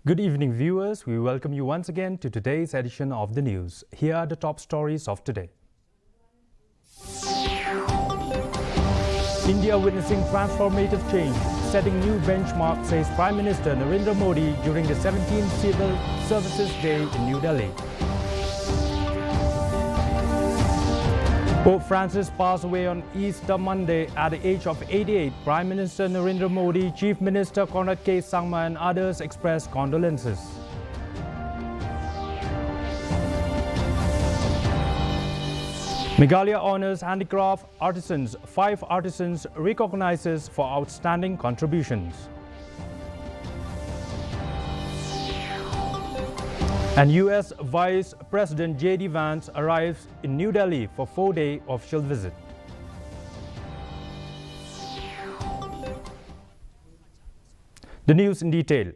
Good evening, viewers. We welcome you once again to today's edition of the news. Here are the top stories of today. India witnessing transformative change, setting new benchmark, says Prime Minister Narendra Modi during the 17th Civil Services Day in New Delhi. Pope Francis passed away on Easter Monday at the age of 88. Prime Minister Narendra Modi, Chief Minister Conrad K. Sangma and others expressed condolences. Meghalaya honors handicraft artisans. 5 artisans recognizes for outstanding contributions. And U.S. Vice President J.D. Vance arrives in New Delhi for 4-day official visit. The news in detail.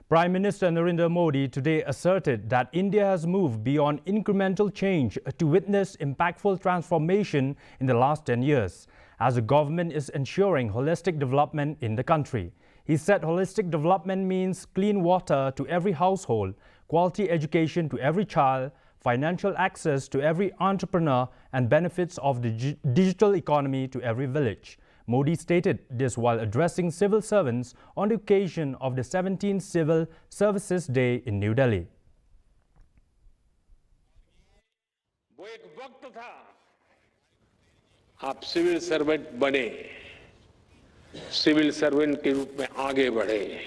Prime Minister Narendra Modi today asserted that India has moved beyond incremental change to witness impactful transformation in the last 10 years, as the government is ensuring holistic development in the country. He said holistic development means clean water to every household, quality education to every child, financial access to every entrepreneur, and benefits of the digital economy to every village. Modi stated this while addressing civil servants on the occasion of the 17th Civil Services Day in New Delhi. वो एक वक्त था आप civil servant बने, civil servant के रूप में आगे बढ़े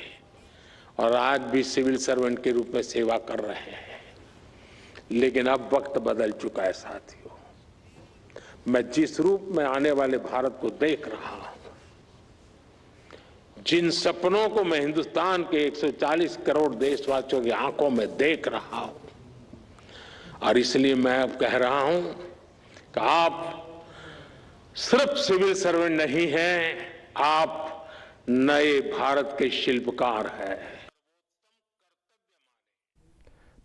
और आज भी सिविल सर्वेंट के रूप में सेवा कर रहे हैं। लेकिन अब वक्त बदल चुका है साथियों। मैं जिस रूप में आने वाले भारत को देख रहा हूं, जिन सपनों को मैं हिंदुस्तान के 140 करोड़ देशवासियों की आंखों में देख रहा हूं, और इसलिए मैं अब कह रहा हूं कि आप सिर्फ सिविल सर्वेंट नहीं हैं, आप नए भारत के शिल्पकार हैं।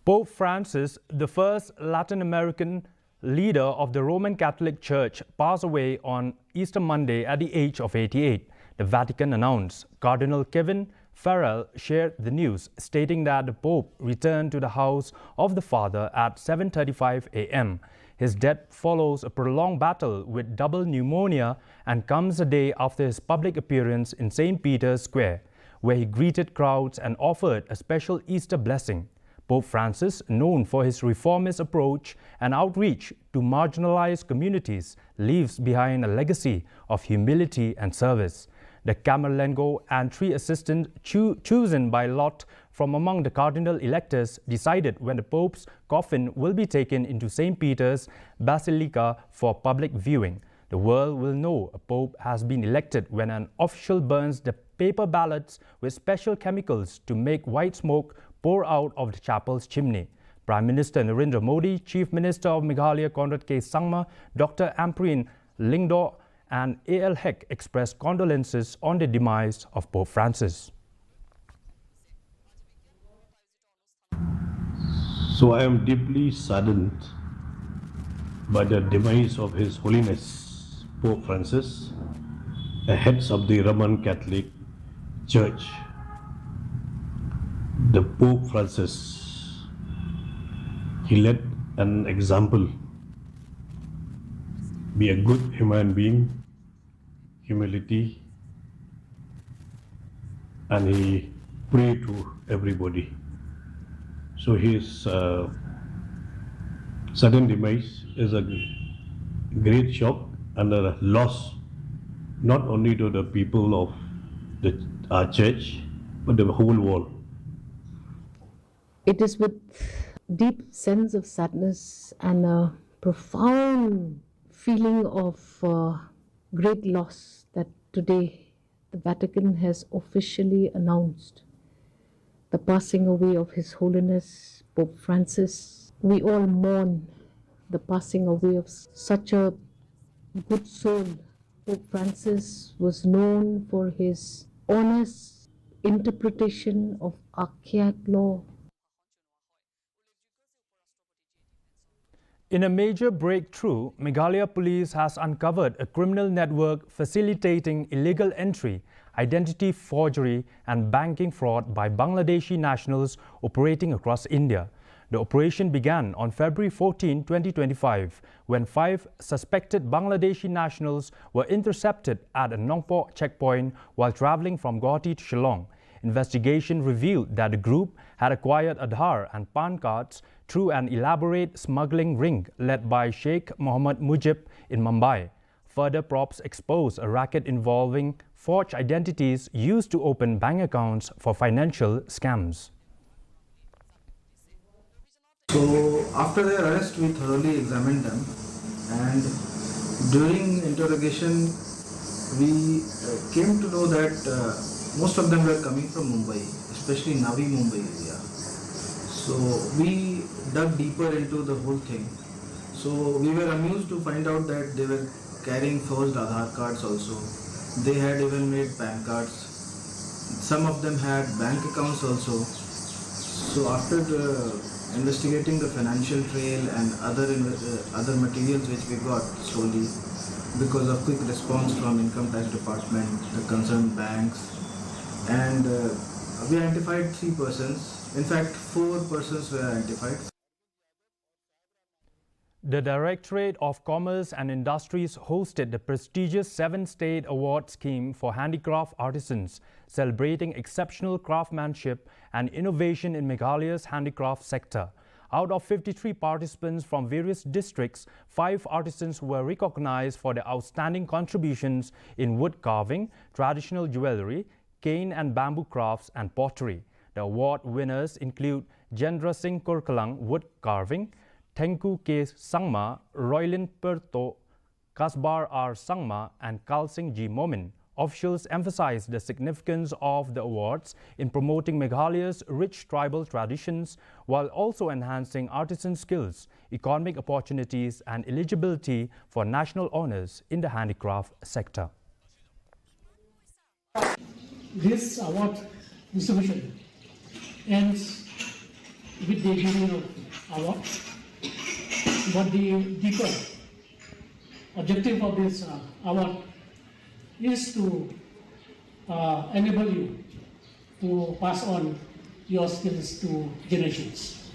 Pope Francis, the first Latin American leader of the Roman Catholic Church, passed away on Easter Monday at the age of 88. The Vatican announced. Cardinal Kevin Farrell shared the news, stating that the Pope returned to the house of the Father at 7:35 a.m. His death follows a prolonged battle with double pneumonia and comes a day after his public appearance in St. Peter's Square, where he greeted crowds and offered a special Easter blessing. Pope Francis, known for his reformist approach and outreach to marginalized communities, leaves behind a legacy of humility and service. The Camerlengo and 3 assistants chosen by lot from among the cardinal electors decided when the Pope's coffin will be taken into St. Peter's Basilica for public viewing. The world will know a Pope has been elected when an official burns the paper ballots with special chemicals to make white smoke pour out of the chapel's chimney. Prime Minister Narendra Modi, Chief Minister of Meghalaya Conrad K. Sangma, Dr. Ampreen Lingdo, and A.L. Heck expressed condolences on the demise of Pope Francis. So I am deeply saddened by the demise of His Holiness Pope Francis, the heads of the Roman Catholic Church. The Pope Francis, he led an example, be a good human being, humility, and he prayed to everybody. So his sudden demise is a great shock and a loss, not only to the people of our church, but the whole world. It is with deep sense of sadness and a profound feeling of great loss that today the Vatican has officially announced the passing away of His Holiness Pope Francis. We all mourn the passing away of such a good soul. Pope Francis was known for his honest interpretation of archaic law. In a major breakthrough, Meghalaya police has uncovered a criminal network facilitating illegal entry, identity forgery and banking fraud by Bangladeshi nationals operating across India. The operation began on February 14, 2025, when 5 suspected Bangladeshi nationals were intercepted at a Nongpo checkpoint while traveling from Guwahati to Shillong. Investigation revealed that the group had acquired Aadhaar and PAN cards through an elaborate smuggling ring led by Sheikh Mohammed Mujib in Mumbai. Further probes exposed a racket involving forged identities used to open bank accounts for financial scams. So after their arrest, we thoroughly examined them, and during interrogation, we came to know that most of them were coming from Mumbai, especially Navi Mumbai area. So we dug deeper into the whole thing. So we were amused to find out that they were carrying forged Aadhaar cards also. They had even made PAN cards. Some of them had bank accounts also. So after investigating the financial trail and other materials which we got slowly because of quick response from income tax department, the concerned banks, and we identified 3 persons. In fact, 4 persons were identified. The Directorate of Commerce and Industries hosted the prestigious 7th State Award Scheme for Handicraft Artisans, celebrating exceptional craftsmanship and innovation in Meghalaya's handicraft sector. Out of 53 participants from various districts, 5 artisans were recognized for their outstanding contributions in wood carving, traditional jewelry, cane and bamboo crafts, and pottery. The award winners include Jendra Singh Kurkalang, wood carving, Tengku K. Sangma, Roylin Perto, Kasbar R. Sangma, and Kalsing G. Momin. Officials emphasized the significance of the awards in promoting Meghalaya's rich tribal traditions while also enhancing artisan skills, economic opportunities, and eligibility for national honors in the handicraft sector. This award distribution ends with the giving of award, but the deeper objective of this award is to enable you to pass on your skills to generations.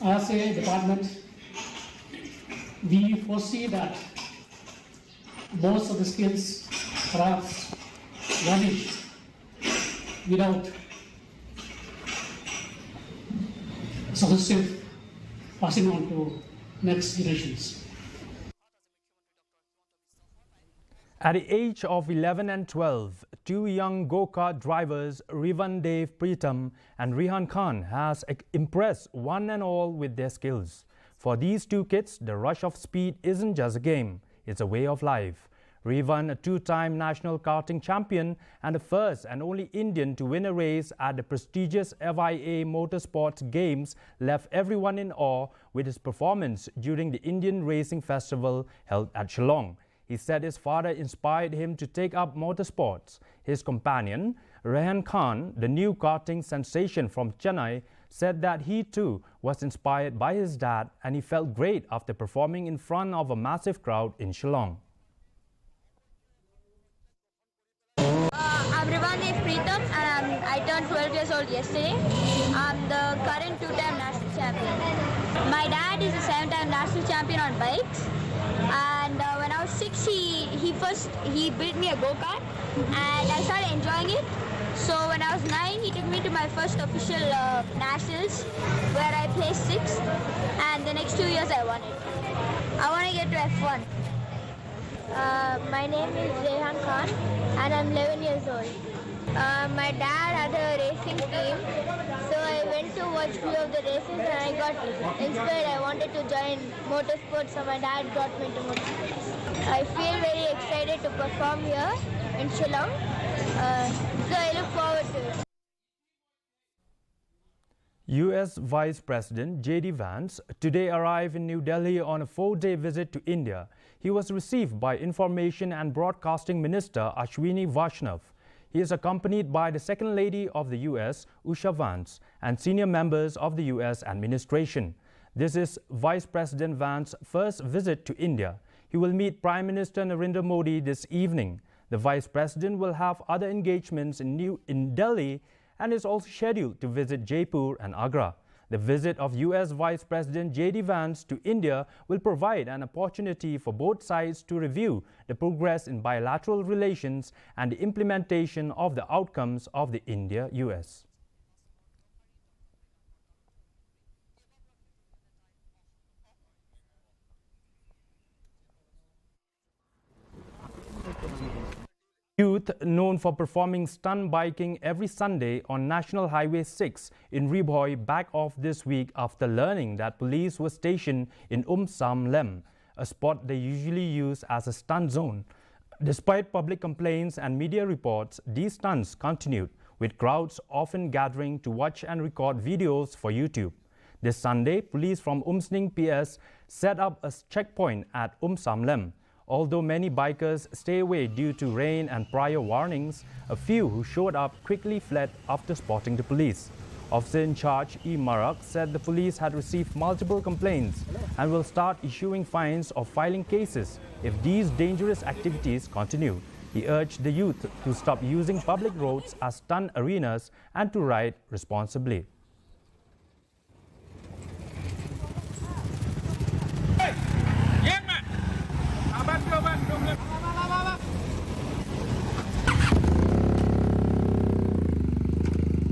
As a department, we foresee that most of the skills crafts vanish without successive passing on to next generations. At the age of 11 and 12, 2 young go-kart drivers, Rivan Dev Pritam and Rehan Khan, has impressed one and all with their skills. For these 2 kids, the rush of speed isn't just a game, it's a way of life. Rivan, a 2-time national karting champion and the first and only Indian to win a race at the prestigious FIA Motorsports Games, left everyone in awe with his performance during the Indian Racing Festival held at Shillong. He said his father inspired him to take up motorsports. His companion, Rehan Khan, the new karting sensation from Chennai, said that he too was inspired by his dad and he felt great after performing in front of a massive crowd in Shillong. I'm Rivan Dev Pritam and I turned 12 years old yesterday. I'm the current 2-time national champion. My dad is a 7-time national champion on bikes. And when I was 6, he built me a go-kart and I started enjoying it. So when I was 9, he took me to my first official nationals where I placed 6th, and the next 2 years I won it. I want to get to F1. My name is Rehan Khan and I'm 11 years old. My dad had a racing team, so I went to watch few of the races and I got inspired. I wanted to join motorsports, so my dad brought me to motorsports. I feel very excited to perform here in Shillong, so I look forward to it. U.S. Vice President J.D. Vance today arrived in New Delhi on a 4-day visit to India. He was received by Information and Broadcasting Minister Ashwini Vaishnav. He is accompanied by the Second Lady of the U.S., Vance, and senior members of the U.S. administration. This is Vice President Vance's first visit to India. He will meet Prime Minister Narendra Modi this evening. The Vice President will have other engagements in Delhi and is also scheduled to visit Jaipur and Agra. The visit of U.S. Vice President J.D. Vance to India will provide an opportunity for both sides to review the progress in bilateral relations and the implementation of the outcomes of the India-U.S. Youth known for performing stunt biking every Sunday on National Highway 6 in Riboy back off this week after learning that police were stationed in Sam Lem, a spot they usually use as a stunt zone. Despite public complaints and media reports, these stunts continued, with crowds often gathering to watch and record videos for YouTube. This Sunday, police from Umsning PS set up a checkpoint at Sam Lem. Although many bikers stay away due to rain and prior warnings, a few who showed up quickly fled after spotting the police. Officer in charge E. Marak said the police had received multiple complaints and will start issuing fines or filing cases if these dangerous activities continue. He urged the youth to stop using public roads as stunt arenas and to ride responsibly.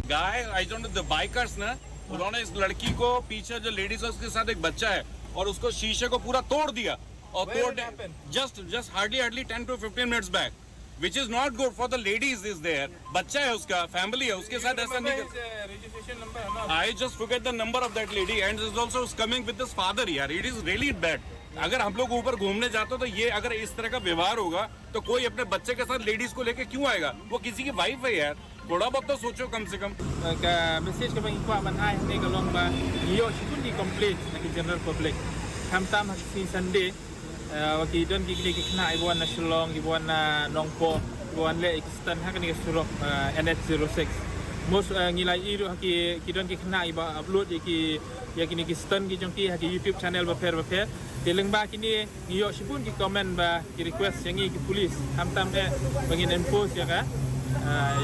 Guy I don't know the bikers ना उन्होंने इस लड़की को पीछे जो ladies है उसके साथ एक बच्चा है और उसको शीशे को पूरा तोड़ दिया और just hardly 10 to 15 minutes back which is not good for the ladies is there बच्चा है उसका फैमिली है उसके साथ ऐसा नहीं registration number I just forget the number of that lady and is also coming with his father यार it is really bad अगर हम लोग ऊपर घूमने जाते तो ये अगर इस तरह का व्यवहार होगा तो कोई अपने बच्चे के साथ लेडीज को लेके क्यों आएगा वो किसी की वाइफ है यार थोड़ा बहुत तो सोचो कम से कम का मैसेज के बंग इक्वा मन आई ने गलोंग बा यो शिकुन दी कंप्लीट ना जनरल पब्लिक हम ताम हसी Sunday वकी don ki kina ibuan na Shillong ibuan na Nongpo ibuan le ikistan ha kani surok NH06 mos ngilai iru haki kidon ki kina iba upload ki ya kini kistan ki jongki haki YouTube channel ba fer teleng ba kini yo shipun ki comment ba ki request yangi ki police ham tam bangin enforce ya ka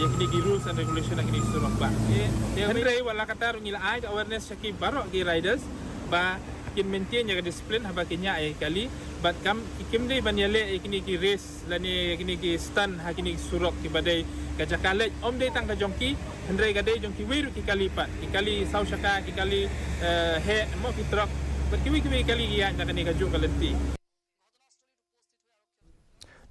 yakni ki rules and regulation yakni surok ba Henry wala katar ngila ai awareness shaki barok ki riders ba kin maintain ya discipline haba kinya ai kali but kam kimde banyale yakni ki race lani yakni ki stand hakini surok ki badai kajakale om de tang ka jongki Henry gadai jongki wiru ki kali pat ki kali sau shaka ki kali he mo ki truck but kiwi kali ya nakani ka jo kalenti.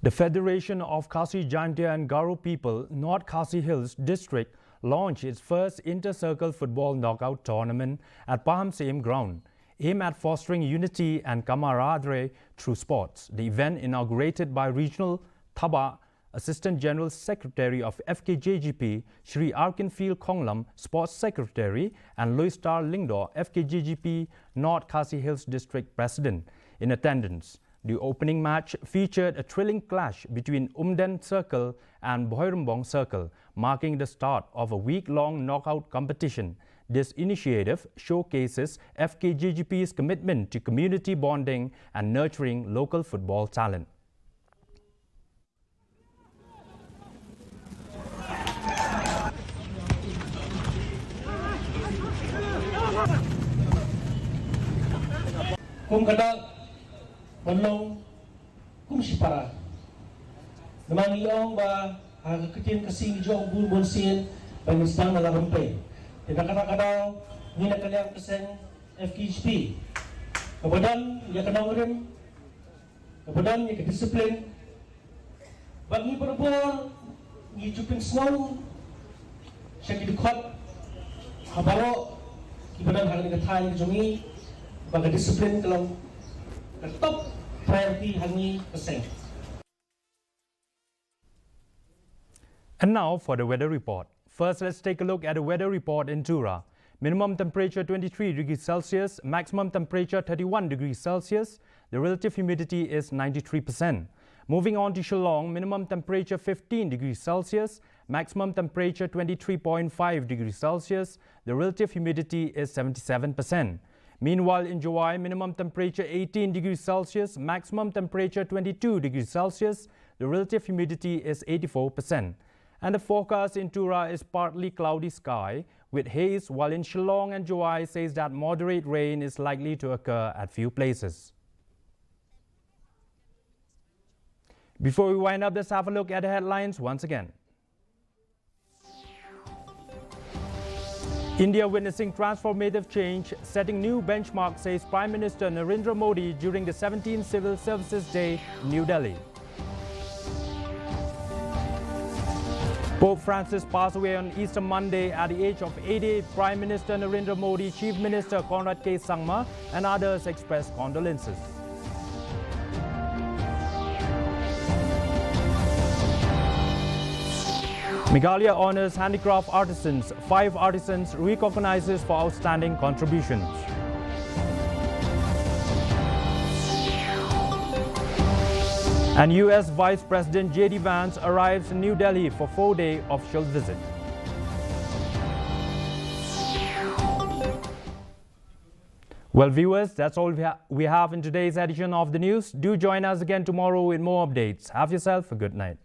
The Federation of Khasi Jaintia and Garo People, North Khasi Hills District, launched its first inter-circle football knockout tournament at Paham Same Ground, aimed at fostering unity and camaraderie through sports. The event, inaugurated by Regional Thaba Assistant General Secretary of FKJGP, Shri Arkinfield Konglam, Sports Secretary, and Louis Star Lingdo, FKJGP North Khasi Hills District President, in attendance. The opening match featured a thrilling clash between Umden Circle and Boirumbong Circle, marking the start of a week-long knockout competition. This initiative showcases FKJGP's commitment to community bonding and nurturing local football talent. Manlong kum sipara namang iong ba hagakitin kasing jong bulbul sin pangistang nalarampe tinakata-kadaw ni nakalyang kaseng FKHP kabadan ya kanang rin kabadan ya kadisiplin bagi berbol ni jupin snow siya kidukot habaro kibadan hagang nagatahan jongi baga disiplin kalang top priority hangi percent. And now for the weather report. First, let's take a look at the weather report in Tura. Minimum temperature 23 degrees Celsius, maximum temperature 31 degrees Celsius. The relative humidity is 93%. Moving on to Shillong, minimum temperature 15 degrees Celsius, maximum temperature 23.5 degrees Celsius. The relative humidity is 77%. Meanwhile, in July, minimum temperature 18 degrees Celsius, maximum temperature 22 degrees Celsius. The relative humidity is 84%. And the forecast in Tura is partly cloudy sky with haze, while in Shillong and Juai says that moderate rain is likely to occur at few places. Before we wind up, let's have a look at the headlines once again. India witnessing transformative change, setting new benchmark, says Prime Minister Narendra Modi during the 17th Civil Services Day, New Delhi. Pope Francis passed away on Easter Monday at the age of 88. Prime Minister Narendra Modi, Chief Minister Conrad K. Sangma and others expressed condolences. Meghalaya honors handicraft artisans. 5 artisans recognizes for outstanding contributions. And U.S. Vice President J.D. Vance arrives in New Delhi for 4-day official visit. Well, viewers, that's all we have in today's edition of the news. Do join us again tomorrow with more updates. Have yourself a good night.